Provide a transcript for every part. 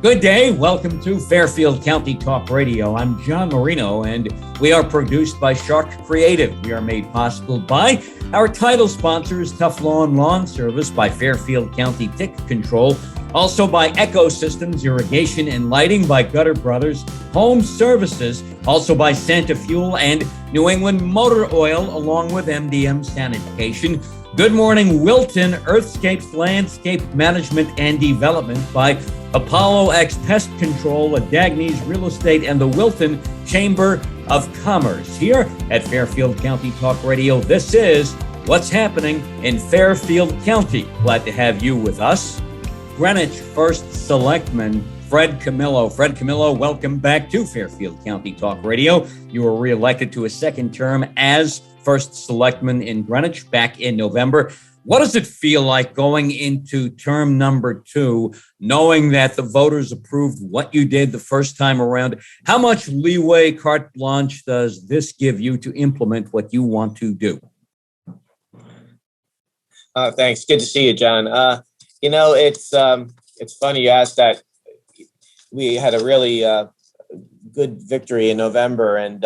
Good day. Welcome to Fairfield County Talk Radio. I'm John Marino, and we are produced by Sharc Creative. We are made possible by our title sponsors, Tough Lawn Service, by Fairfield County Tick Control, also by Ecosystems Irrigation and Lighting, by Gutter Brothers Home Services, also by Santa Fuel and New England Motor Oil, along with MDM Sanitation. Good morning, Wilton Earthscapes Landscape Management and Development, by Apollo X Pest Control, Dagny's Real Estate, and the Wilton Chamber of Commerce. Here at Fairfield County Talk Radio, this is What's Happening in Fairfield County. Glad to have you with us. Greenwich First Selectman Fred Camillo. Fred Camillo, welcome back to Fairfield County Talk Radio. You were reelected to a second term as First Selectman in Greenwich back in November. What does it feel like going into term number 2, knowing that the voters approved what you did the first time around? How much leeway, carte blanche, does this give you to implement what you want to do? Thanks. Good to see you, John. It's funny you asked that. We had a really good victory in November, and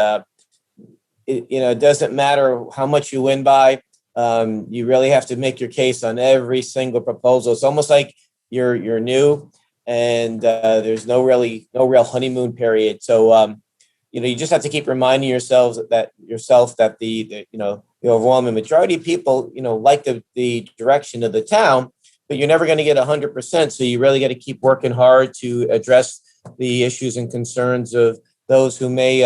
it doesn't matter how much you win by. You really have to make your case on every single proposal. It's almost like you're new, and there's no real honeymoon period. So you just have to keep reminding yourself that the overwhelming majority of people like the direction of the town, but you're never going to get 100%. So you really got to keep working hard to address the issues and concerns of those who may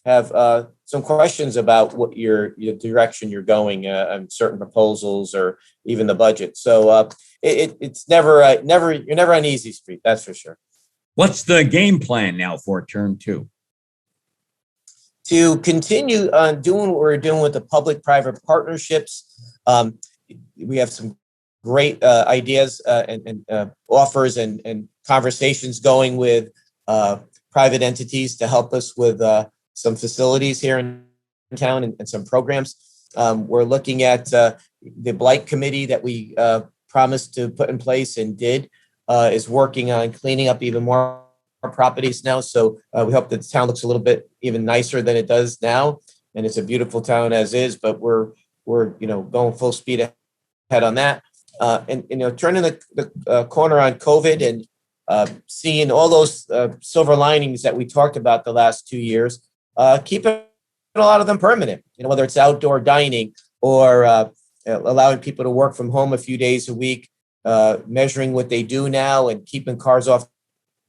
have some questions about what your direction you're going on certain proposals or even the budget. So it's never you're never on easy street. That's for sure. What's the game plan now for term 2? To continue on doing what we're doing with the public-private partnerships. We have some great ideas and offers and conversations going with private entities to help us with some facilities here in town and some programs. We're looking at the blight committee that we promised to put in place and did, is working on cleaning up even more properties now. So we hope that the town looks a little bit even nicer than it does now. And it's a beautiful town as is, but we're going full speed ahead on that. And turning the corner on COVID and seeing all those silver linings that we talked about the last 2 years. Keeping a lot of them permanent, whether it's outdoor dining or allowing people to work from home a few days a week, measuring what they do now and keeping cars off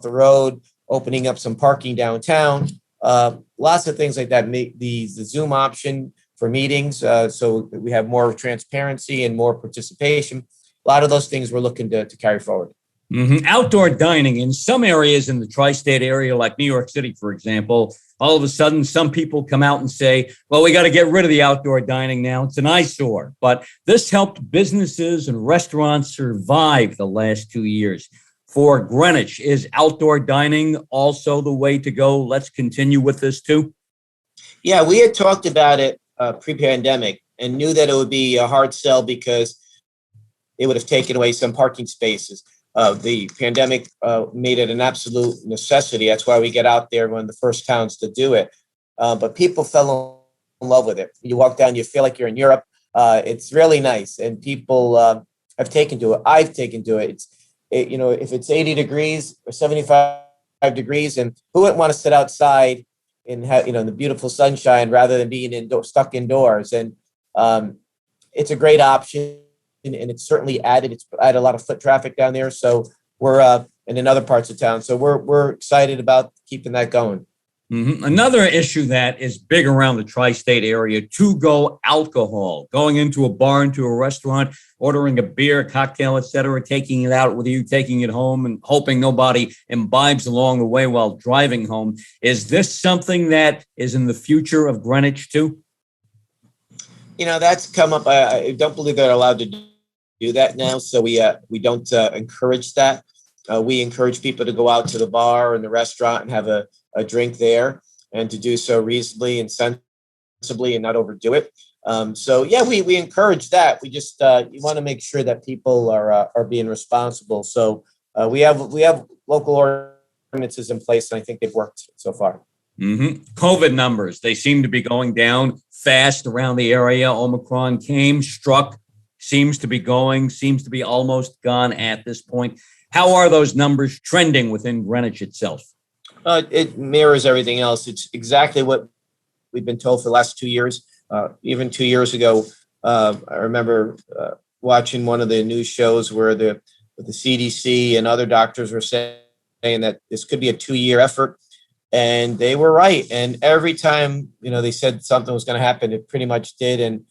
the road, opening up some parking downtown, lots of things like that. The Zoom option for meetings, so that we have more transparency and more participation. A lot of those things we're looking to carry forward. Mm-hmm. Outdoor dining in some areas in the tri-state area, like New York City, for example, all of a sudden, some people come out and say, well, we got to get rid of the outdoor dining now. It's an eyesore. But this helped businesses and restaurants survive the last 2 years. For Greenwich, is outdoor dining also the way to go? Let's continue with this too. Yeah, we had talked about it pre-pandemic and knew that it would be a hard sell because it would have taken away some parking spaces. The pandemic made it an absolute necessity. That's why we get out there, one of the first towns to do it. But people fell in love with it. You walk down, you feel like you're in Europe. It's really nice, and people have taken to it. I've taken to it. If it's 80 degrees or 75 degrees, and who wouldn't want to sit outside and have in the beautiful sunshine rather than being stuck indoors? And it's a great option. And it's certainly added a lot of foot traffic down there. So we're and in other parts of town. So we're excited about keeping that going. Mm-hmm. Another issue that is big around the tri-state area, to-go alcohol, going into a bar, into a restaurant, ordering a beer, cocktail, etc., taking it out with you, taking it home, and hoping nobody imbibes along the way while driving home. Is this something that is in the future of Greenwich too? That's come up. I don't believe they're allowed to do that now, so we don't encourage that. We encourage people to go out to the bar and the restaurant and have a drink there, and to do so reasonably and sensibly and not overdo it. We encourage that. We just you want to make sure that people are being responsible. So we have local is in place, and I think they've worked so far. COVID numbers, they seem to be going down fast around the area. Omicron struck, seems to be almost gone at this point. How are those numbers trending within Greenwich itself? It mirrors everything else. It's exactly what we've been told for the last 2 years. Even 2 years ago, I remember watching one of the news shows where the CDC and other doctors were saying that this could be a 2-year effort. And they were right. And every time, they said something was going to happen, it pretty much did. And,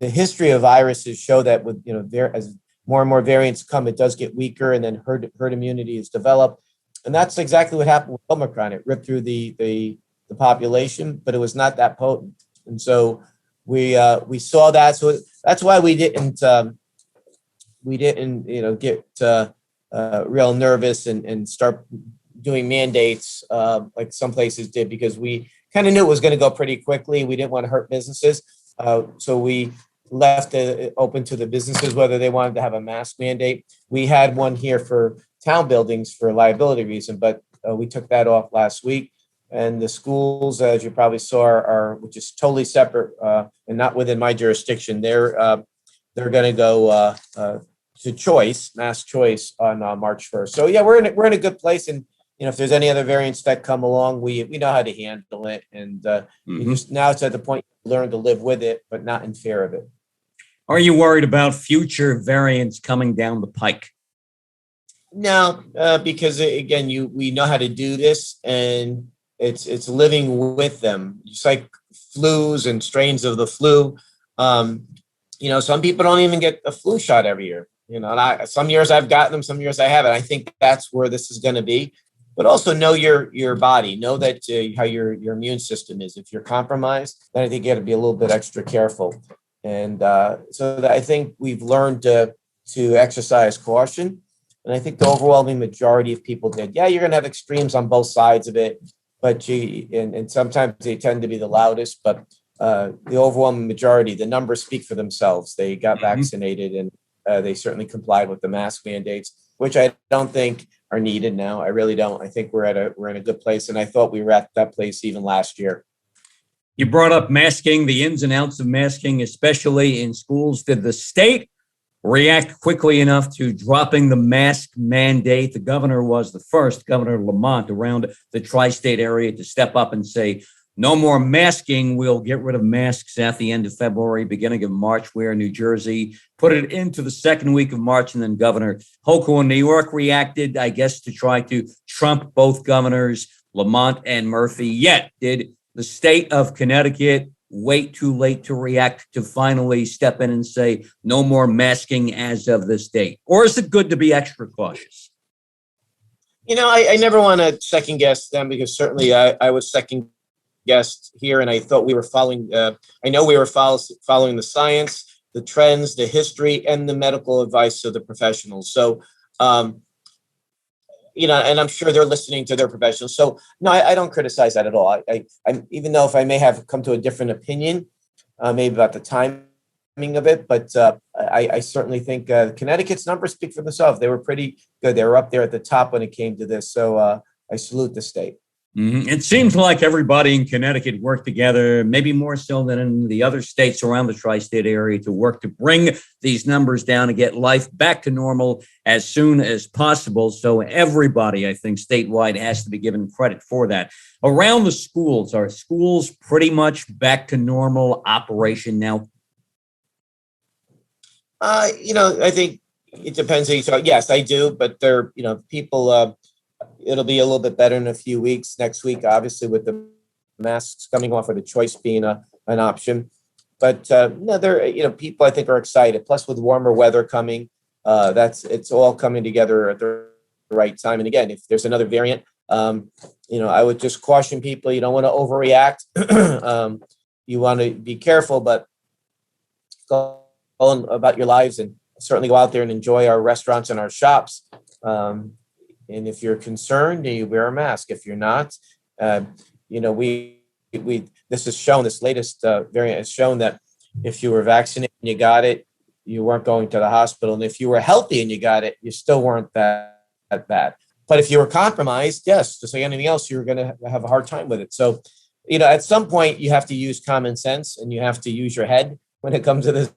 the history of viruses show that with, as more and more variants come, it does get weaker, and then herd immunity is developed. And that's exactly what happened with Omicron. It ripped through the population, but it was not that potent. And so we saw that. So that's why we didn't get real nervous and start doing mandates like some places did, because we kind of knew it was going to go pretty quickly. We didn't want to hurt businesses. So we left it open to the businesses whether they wanted to have a mask mandate. We had one here for town buildings for liability reason, but we took that off last week. And the schools, as you probably saw, are which is totally separate and not within my jurisdiction. They're going to go to mass choice on March 1st. So yeah, we're in a good place. And if there's any other variants that come along, we know how to handle it. And now it's at the point you learn to live with it, but not in fear of it. Are you worried about future variants coming down the pike? No, because again, we know how to do this, and it's living with them. Just like flus and strains of the flu. Some people don't even get a flu shot every year. And some years I've gotten them, some years I haven't. I think that's where this is going to be. But also know your body. Know that how your immune system is. If you're compromised, then I think you got to be a little bit extra careful. And so that I think we've learned to exercise caution. And I think the overwhelming majority of people did. Yeah, you're going to have extremes on both sides of it, but and sometimes they tend to be the loudest. But the overwhelming majority, the numbers speak for themselves. They got vaccinated, and they certainly complied with the mask mandates, which I don't think are needed now. I really don't. I think we're in a good place, and I thought we were at that place even last year. You brought up masking, the ins and outs of masking, especially in schools. Did the state react quickly enough to dropping the mask mandate? The governor was the first, Governor Lamont, around the tri-state area to step up and say, no more masking. We'll get rid of masks at the end of February, beginning of March, where New Jersey put it into the second week of March. And then Governor Hochul in New York reacted, I guess, to try to trump both governors, Lamont and Murphy. Yet, did the state of Connecticut wait too late to react to finally step in and say no more masking as of this date? Or is it good to be extra cautious? I never want to second guess them, because certainly I was second guessed here, and I thought we were following. I know we were following the science, the trends, the history, and the medical advice of the professionals. So, and I'm sure they're listening to their professionals. So, no, I don't criticize that at all. I'm even though if I may have come to a different opinion, maybe about the timing of it, but I certainly think Connecticut's numbers speak for themselves. They were pretty good. They were up there at the top when it came to this. So I salute the state. It seems like everybody in Connecticut worked together, maybe more so than in the other states around the tri-state area, to work to bring these numbers down and get life back to normal as soon as possible. So everybody, I think, statewide has to be given credit for that. Around the schools, are schools pretty much back to normal operation now? I think it depends. Yes, I do, but people. It'll be a little bit better in a few weeks. Next week, obviously, with the masks coming off, or the choice being an option. But people I think are excited. Plus, with warmer weather coming, it's all coming together at the right time. And again, if there's another variant, I would just caution people. You don't want to overreact. You want to be careful, but go on about your lives, and certainly go out there and enjoy our restaurants and our shops. And if you're concerned, you wear a mask. If you're not, this latest variant has shown that if you were vaccinated and you got it, you weren't going to the hospital. And if you were healthy and you got it, you still weren't that bad. But if you were compromised, yes, just like anything else, you're going to have a hard time with it. So, at some point you have to use common sense and you have to use your head when it comes to this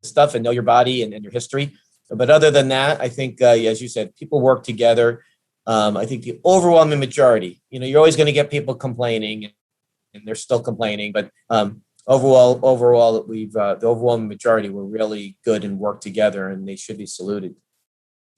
stuff and know your body and your history. But other than that, I think, as you said, people work together. I think the overwhelming majority, you're always going to get people complaining and they're still complaining, but overall, the overwhelming majority were really good and work together, and they should be saluted.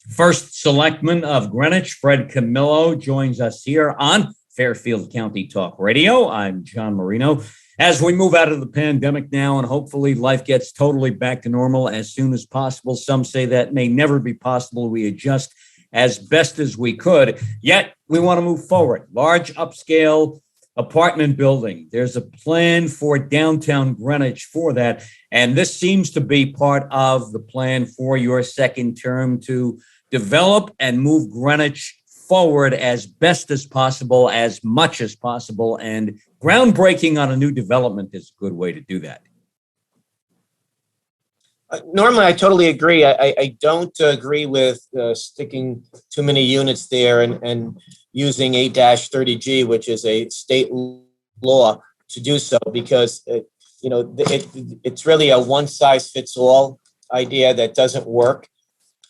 First Selectman of Greenwich, Fred Camillo, joins us here on Fairfield County Talk Radio. I'm John Marino. As we move out of the pandemic now, and hopefully life gets totally back to normal as soon as possible, some say that may never be possible. We adjust as best as we could, yet we want to move forward. Large upscale apartment building. There's a plan for downtown Greenwich for that. And this seems to be part of the plan for your second term to develop and move Greenwich forward as best as possible, as much as possible. And groundbreaking on a new development is a good way to do that. Normally, I totally agree. I don't agree with sticking too many units there and using 8-30G, which is a state law, to do so, because it's really a one-size-fits-all idea that doesn't work,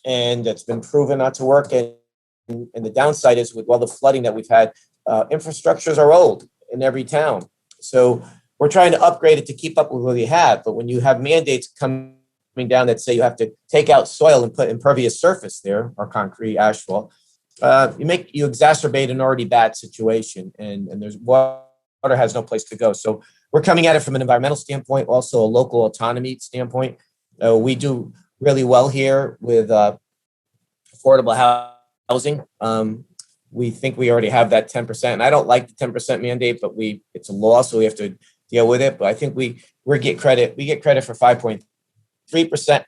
and that's been proven not to work. And the downside is, with all the flooding that we've had, infrastructures are old in every town. So we're trying to upgrade it to keep up with what we have. But when you have mandates coming down that say you have to take out soil and put impervious surface there, or concrete, asphalt, you exacerbate an already bad situation, and there's water has no place to go. So we're coming at it from an environmental standpoint, also a local autonomy standpoint. We do really well here with affordable housing. We think we already have that 10%. And I don't like the 10% mandate, but it's a law, so we have to deal with it. But I think we get credit. We get credit for 5.3%.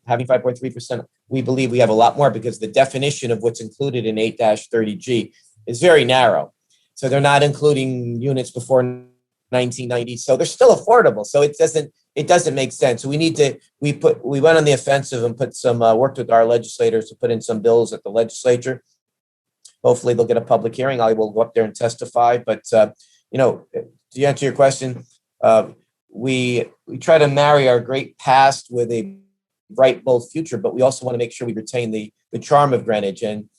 Having 5.3%, we believe we have a lot more, because the definition of what's included in 8-30G is very narrow. So they're not including units before 1990. So they're still affordable. So it doesn't make sense. So we went on the offensive and worked with our legislators to put in some bills at the legislature. Hopefully they'll get a public hearing. I will go up there and testify. But to answer your question, we try to marry our great past with a bright, bold future, but we also want to make sure we retain the charm of Greenwich. And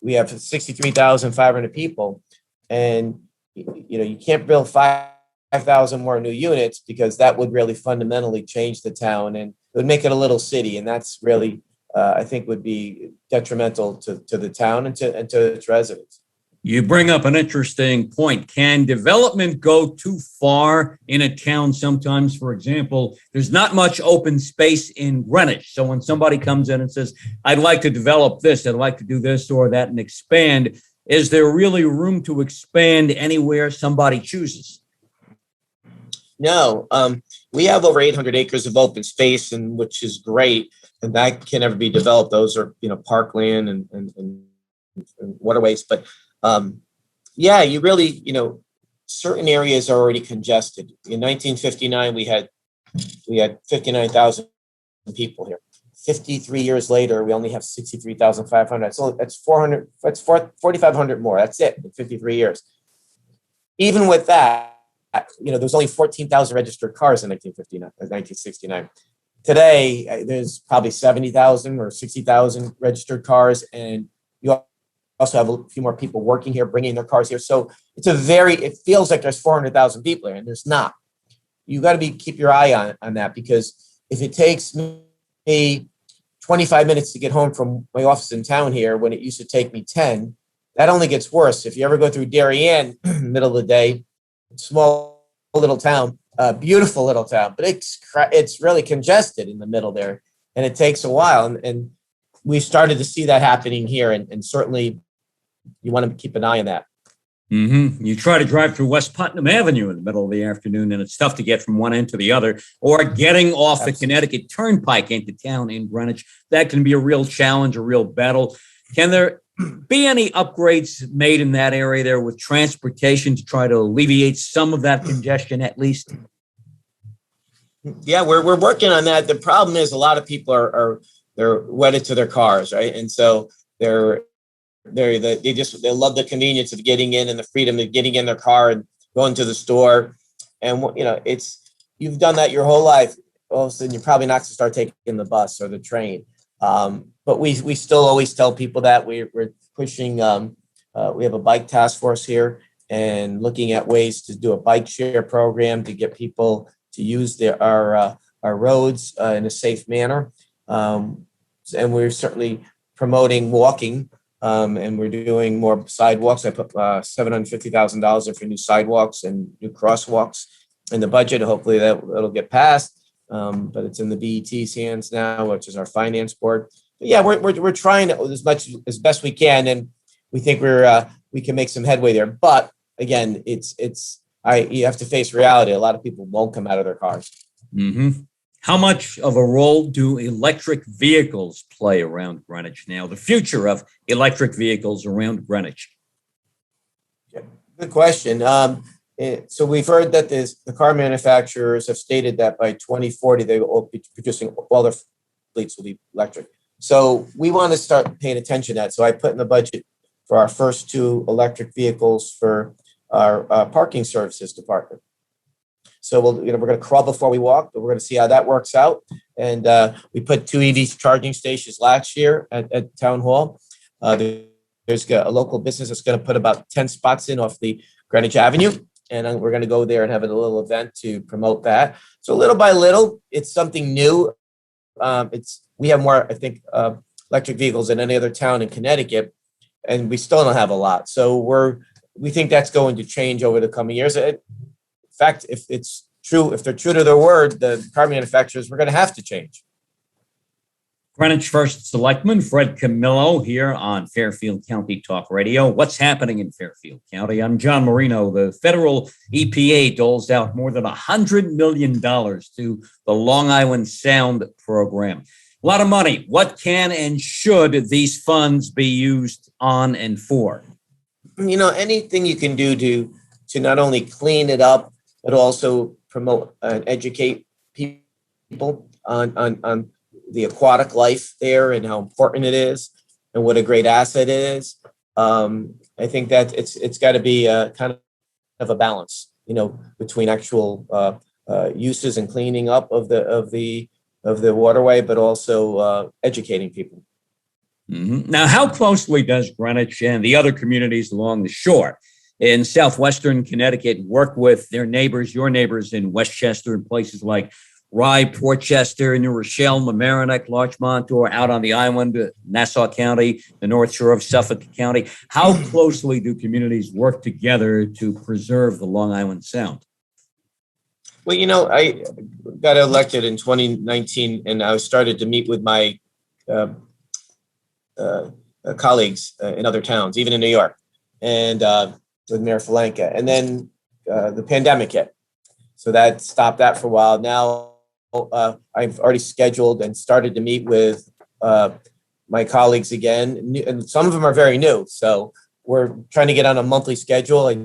we have 63,500 people, and you can't build 5,000 more new units, because that would really fundamentally change the town, and it would make it a little city, and that's really I think would be detrimental to the town and to its residents. You bring up an interesting point. Can development go too far in a town sometimes? For example, there's not much open space in Greenwich. So when somebody comes in and says, I'd like to develop this, I'd like to do this or that and expand, is there really room to expand anywhere somebody chooses? No, we have over 800 acres of open space, which is great, and that can never be developed. Those are, parkland and waterways. But you really, certain areas are already congested. In 1959, we had 59,000 people here. 53 years later, we only have 63,500. So that's 4,500 more. That's it in 53 years. Even with that, there's only 14,000 registered cars in 1969. Today, there's probably 70,000 or 60,000 registered cars, and you also have a few more people working here, bringing their cars here. So it feels like there's 400,000 people here, and there's not. You got to keep your eye on that, because if it takes me 25 minutes to get home from my office in town here, when it used to take me 10, that only gets worse. If you ever go through Darien, middle of the day, small little town, beautiful little town, but it's really congested in the middle there, and it takes a while. And we started to see that happening here, and certainly you want to keep an eye on that. Mm-hmm. You try to drive through West Putnam Avenue in the middle of the afternoon, and it's tough to get from one end to the other, or getting off the Connecticut Turnpike into town in Greenwich. That can be a real challenge, a real battle. Can there be any upgrades made in that area there with transportation to try to alleviate some of that congestion at least? Yeah, we're working on that. The problem is a lot of people they're wedded to their cars, right? And so they're they love the convenience of getting in and the freedom of getting in their car and going to the store. And, you've done that your whole life. All of a sudden, you're probably not going to start taking the bus or the train. But we still always tell people that we're pushing. We have a bike task force here and looking at ways to do a bike share program to get people to use our roads in a safe manner. And we're certainly promoting walking, and we're doing more sidewalks. I put $750,000 in for new sidewalks and new crosswalks in the budget. Hopefully that'll get passed, but it's in the BET's hands now, which is our finance board. But yeah, we're trying to as best we can, and we think we can make some headway there. But again, you have to face reality. A lot of people won't come out of their cars. Mm-hmm. How much of a role do electric vehicles play around Greenwich now? The future of electric vehicles around Greenwich. Yeah, good question. So we've heard that the car manufacturers have stated that by 2040, they will be producing all their fleets will be electric. So we want to start paying attention to that. So I put in the budget for our first 2 electric vehicles for our parking services department. So we're going to crawl before we walk, but we're going to see how that works out. And we put 2 EV charging stations last year at Town Hall. There's a local business that's going to put about 10 spots in off the Greenwich Avenue. And we're going to go there and have a little event to promote that. So little by little, it's something new. We have more, I think, electric vehicles than any other town in Connecticut, and we still don't have a lot. So we think that's going to change over the coming years. In fact, if they're true to their word, the car manufacturers, we're going to have to change. Greenwich First Selectman Fred Camillo here on Fairfield County Talk Radio. What's happening in Fairfield County? I'm John Marino. The federal EPA doles out more than $100 million to the Long Island Sound program. A lot of money. What can and should these funds be used on and for? Anything you can do to not only clean it up, but also promote and educate people on the aquatic life there and how important it is and what a great asset it is. I think that it's got to be kind of a balance, between actual uses and cleaning up of the waterway, but also educating people. Mm-hmm. Now, how closely does Greenwich and the other communities along the shore in southwestern Connecticut work with their neighbors, your neighbors in Westchester and places like Rye, Portchester, New Rochelle, Mamaroneck, Larchmont, or out on the island, Nassau County, the North Shore of Suffolk County? How closely do communities work together to preserve the Long Island Sound? Well, I got elected in 2019, and I started to meet with my colleagues in other towns, even in New York, and with Mayor Falenka. And then the pandemic hit. So that stopped that for a while. Now I've already scheduled and started to meet with my colleagues again. And some of them are very new. So we're trying to get on a monthly schedule. I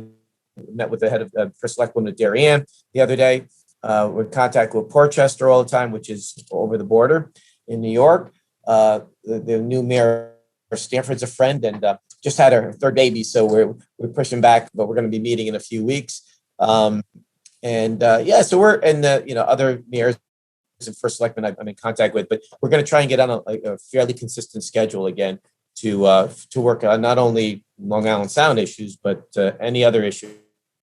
met with the head of First Selectman of Darien the other day. We're in contact with Portchester all the time, which is over the border in New York. The new mayor, Stanford's a friend, and just had her 3rd baby. So we're pushing back, but we're going to be meeting in a few weeks. So we're in other mayors and First Selectmen I'm in contact with, but we're going to try and get on a fairly consistent schedule again to work on not only Long Island Sound issues, but any other issue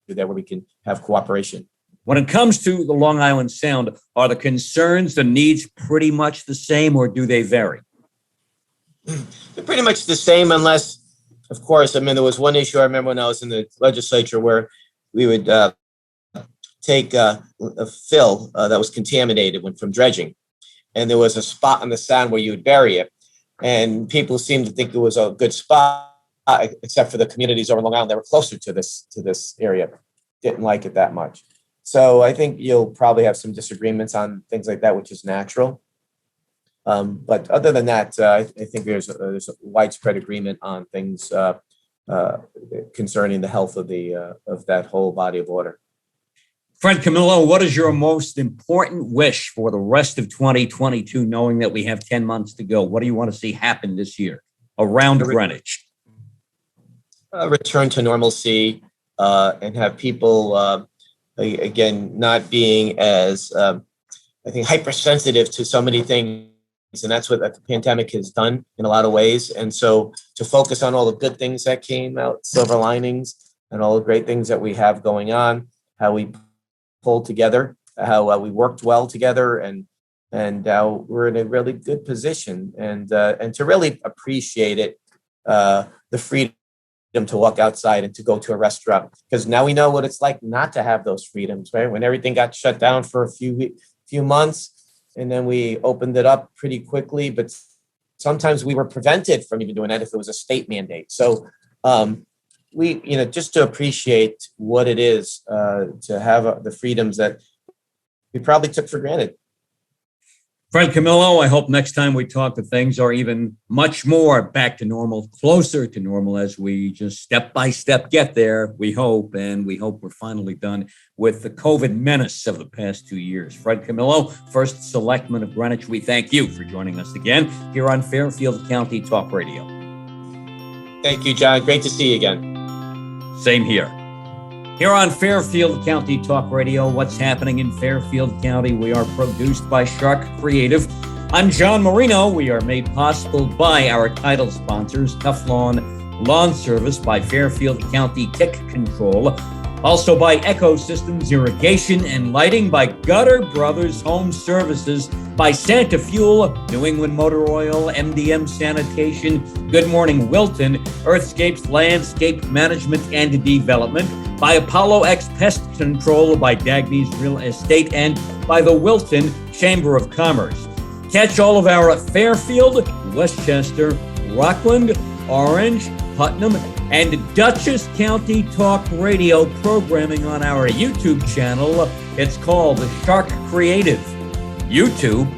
that where we can have cooperation. When it comes to the Long Island Sound, are the concerns, the needs pretty much the same, or do they vary? They're pretty much the same, unless, of course, there was one issue I remember when I was in the legislature where we would take a fill that was contaminated from dredging, and there was a spot on the Sound where you would bury it, and people seemed to think it was a good spot, except for the communities over Long Island that were closer to this area didn't like it that much. So I think you'll probably have some disagreements on things like that, which is natural. But other than that, I think there's a widespread agreement on things concerning the health of that whole body of water. Fred Camillo, what is your most important wish for the rest of 2022, knowing that we have 10 months to go? What do you want to see happen this year around Greenwich? return to normalcy and have people, again, not being as, I think, hypersensitive to so many things. And that's what the pandemic has done in a lot of ways. And so to focus on all the good things that came out, silver linings, and all the great things that we have going on, how we pulled together, how we worked well together, and we're in a really good position, and to really appreciate it, the freedom to walk outside and to go to a restaurant, because now we know what it's like not to have those freedoms, right? When everything got shut down for a few months, and then we opened it up pretty quickly, but sometimes we were prevented from even doing that if it was a state mandate. So we, just to appreciate what it is to have the freedoms that we probably took for granted. Fred Camillo, I hope next time we talk that things are even much more back to normal, closer to normal as we just step by step get there, we hope. And we hope we're finally done with the COVID menace of the past 2 years. Fred Camillo, first Selectman of Greenwich, we thank you for joining us again here on Fairfield County Talk Radio. Thank you, John. Great to see you again. Same here. Here on Fairfield County Talk Radio, what's happening in Fairfield County? We are produced by Sharc Creative. I'm John Marino. We are made possible by our title sponsors, Teflon Lawn Service by Fairfield County Tick Control. Also by Ecosystems Irrigation and Lighting, by Gutter Brothers Home Services, by Santa Fuel, New England Motor Oil, MDM Sanitation, Good Morning Wilton, Earthscapes Landscape Management and Development, by Apollo X Pest Control, by Dagny's Real Estate, and by the Wilton Chamber of Commerce. Catch all of our Fairfield, Westchester, Rockland, Orange, Putnam, and Dutchess County Talk Radio programming on our YouTube channel. It's called Sharc Creative. YouTube